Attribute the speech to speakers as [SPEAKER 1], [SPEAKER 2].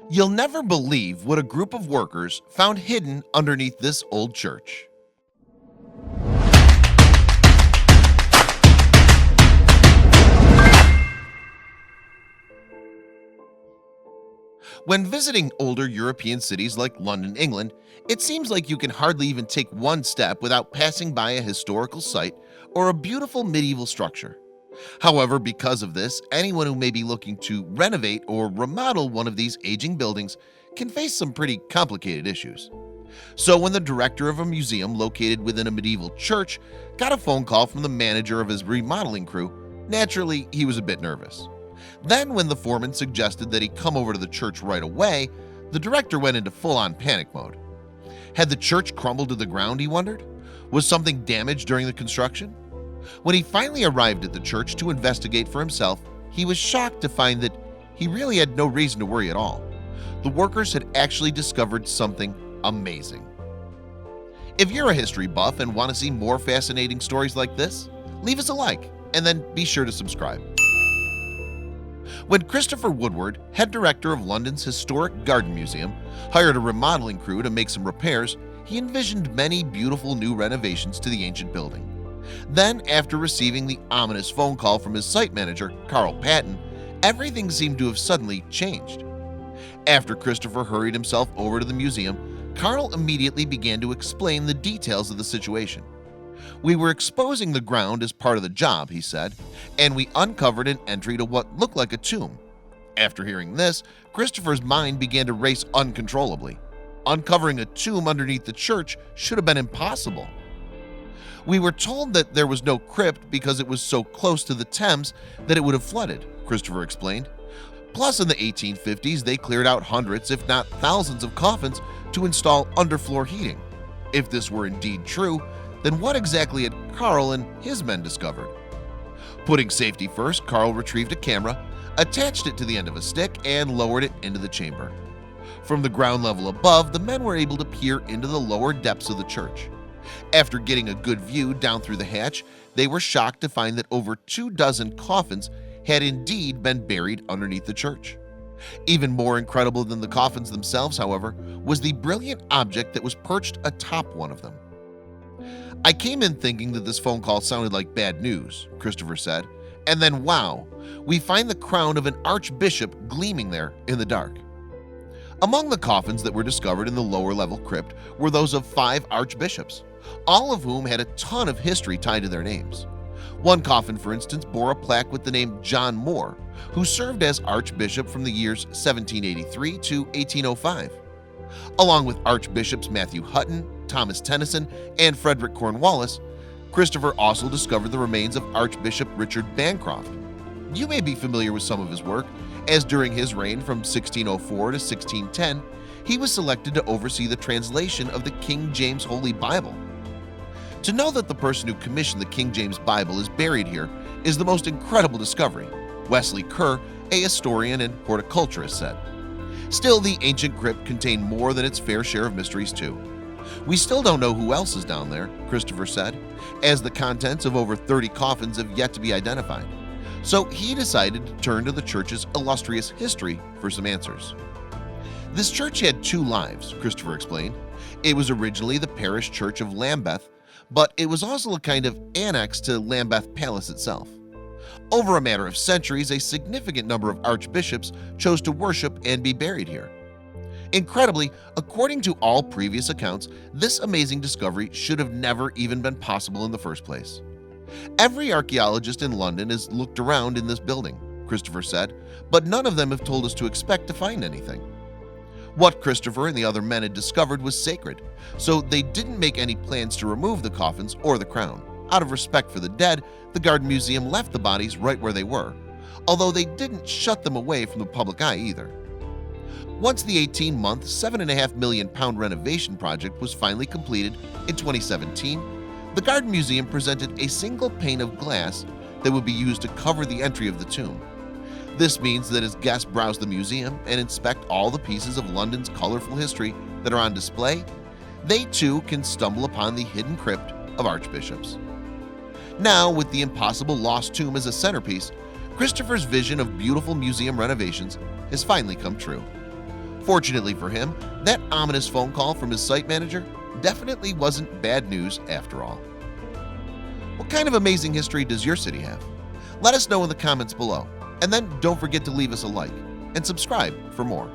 [SPEAKER 1] You'll never believe what a group of workers found hidden underneath this old church. When visiting older European cities like London, England, it seems like you can hardly even take one step without passing by a historical site or a beautiful medieval structure. However, because of this, anyone who may be looking to renovate or remodel one of these aging buildings can face some pretty complicated issues. So when the director of a museum located within a medieval church got a phone call from the manager of his remodeling crew, naturally he was a bit nervous. Then when the foreman suggested that he come over to the church right away, the director went into full-on panic mode. Had the church crumbled to the ground, he wondered? Was something damaged during the construction? When he finally arrived at the church to investigate for himself, he was shocked to find that he really had no reason to worry at all. The workers had actually discovered something amazing. If you're a history buff and want to see more fascinating stories like this, leave us a like and then be sure to subscribe. When Christopher Woodward, head director of London's Historic Garden Museum, hired a remodeling crew to make some repairs, he envisioned many beautiful new renovations to the ancient building. Then, after receiving the ominous phone call from his site manager, Carl Patton, everything seemed to have suddenly changed. After Christopher hurried himself over to the museum, Carl immediately began to explain the details of the situation. "We were exposing the ground as part of the job," he said, "and we uncovered an entry to what looked like a tomb." After hearing this, Christopher's mind began to race uncontrollably. Uncovering a tomb underneath the church should have been impossible. "We were told that there was no crypt because it was so close to the Thames that it would have flooded," Christopher explained. "Plus, in the 1850s, they cleared out hundreds, if not thousands of coffins to install underfloor heating. If this were indeed true, then what exactly had Carl and his men discovered?" Putting safety first, Carl retrieved a camera, attached it to the end of a stick, and lowered it into the chamber. From the ground level above, the men were able to peer into the lower depths of the church. After getting a good view down through the hatch, they were shocked to find that over 24 coffins had indeed been buried underneath the church. Even more incredible than the coffins themselves, however, was the brilliant object that was perched atop one of them. "I came in thinking that this phone call sounded like bad news," Christopher said, "and then wow, we find the crown of an archbishop gleaming there in the dark." Among the coffins that were discovered in the lower level crypt were those of 5 archbishops, all of whom had a ton of history tied to their names. One coffin, for instance, bore a plaque with the name John Moore, who served as archbishop from the years 1783 to 1805. Along with Archbishops Matthew Hutton, Thomas Tennyson, and Frederick Cornwallis, Christopher also discovered the remains of Archbishop Richard Bancroft. You may be familiar with some of his work, as during his reign from 1604 to 1610, he was selected to oversee the translation of the King James Holy Bible. To know that the person who commissioned the King James Bible is buried here is the most incredible discovery, Wesley Kerr, a historian and horticulturist, said. Still, the ancient crypt contained more than its fair share of mysteries too. "We still don't know who else is down there," Christopher said, as the contents of over 30 coffins have yet to be identified. So he decided to turn to the church's illustrious history for some answers. "This church had 2 lives," Christopher explained. "It was originally the parish church of Lambeth, but it was also a kind of annex to Lambeth Palace itself. Over a matter of centuries, a significant number of archbishops chose to worship and be buried here. Incredibly, according to all previous accounts, this amazing discovery should have never even been possible in the first place. Every archaeologist in London has looked around in this building," Christopher said, "but none of them have told us to expect to find anything." What Christopher and the other men had discovered was sacred, so they didn't make any plans to remove the coffins or the crown. Out of respect for the dead, the Garden Museum left the bodies right where they were, although they didn't shut them away from the public eye either. Once the 18-month, £7.5 million renovation project was finally completed in 2017, the Garden Museum presented a single pane of glass that would be used to cover the entry of the tomb. This means that as guests browse the museum and inspect all the pieces of London's colorful history that are on display, they too can stumble upon the hidden crypt of archbishops. Now, with the impossible lost tomb as a centerpiece, Christopher's vision of beautiful museum renovations has finally come true. Fortunately for him, that ominous phone call from his site manager definitely wasn't bad news after all. What kind of amazing history does your city have? Let us know in the comments below, and then don't forget to leave us a like and subscribe for more.